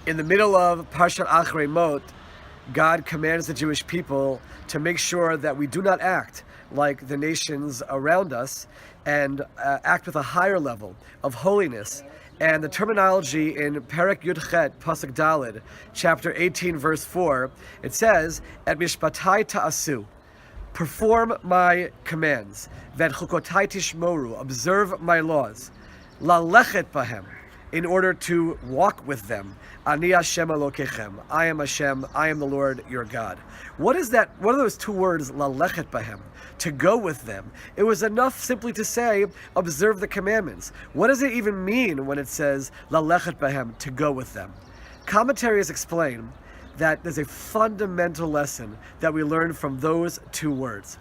In the middle of Parshat Acharei Mot, God commands the Jewish people to make sure that we do not act like the nations around us and act with a higher level of holiness. And the terminology in Perek Yud Chet, Pasuk Daled, chapter 18, verse 4, it says, Et mishpatai ta'asu, perform my commands, V'et chukotai tishmoru, observe my laws, lalechet bahem, in order to walk with them. Ani Hashem Elokechem, I am Hashem, I am the Lord your God. What is that? What are those two words, lalechet bahem? To go with them. It was enough simply to say, observe the commandments. What does it even mean when it says, lalechet bahem, to go with them? Commentaries explain that there's a fundamental lesson that we learn from those two words.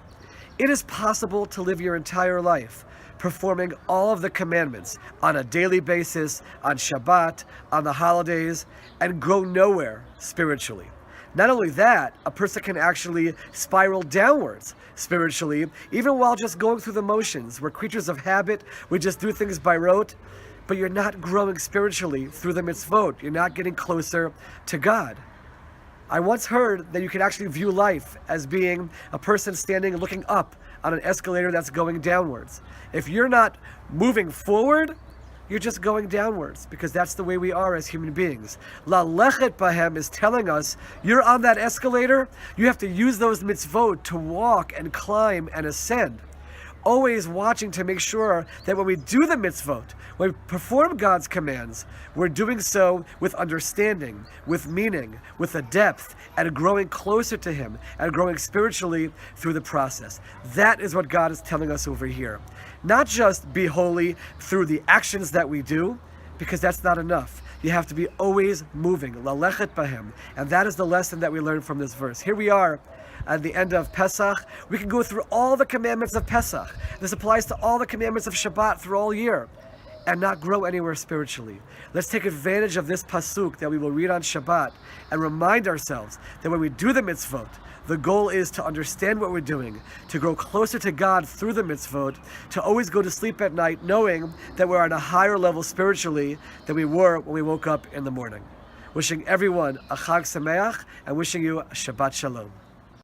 It is possible to live your entire life performing all of the commandments on a daily basis, on Shabbat, on the holidays, and grow nowhere spiritually. Not only that, a person can actually spiral downwards spiritually, even while just going through the motions. We're creatures of habit, we just do things by rote, but you're not growing spiritually through the mitzvot. You're not getting closer to God. I once heard that you can actually view life as being a person standing and looking up on an escalator that's going downwards. If you're not moving forward, you're just going downwards, because that's the way we are as human beings. Lalechet bahem is telling us, you're on that escalator, you have to use those mitzvot to walk and climb and ascend. Always watching to make sure that when we do the mitzvot, when we perform God's commands, we're doing so with understanding, with meaning, with a depth, and growing closer to Him, and growing spiritually through the process. That is what God is telling us over here. Not just be holy through the actions that we do, because that's not enough. You have to be always moving, lalechet bahem, and that is the lesson that we learn from this verse. Here we are at the end of Pesach. We can go through all the commandments of Pesach. This applies to all the commandments of Shabbat through all year, and not grow anywhere spiritually. Let's take advantage of this pasuk that we will read on Shabbat and remind ourselves that when we do the mitzvot, the goal is to understand what we're doing, to grow closer to God through the mitzvot, to always go to sleep at night knowing that we're on a higher level spiritually than we were when we woke up in the morning. Wishing everyone a Chag Sameach and wishing you a Shabbat Shalom.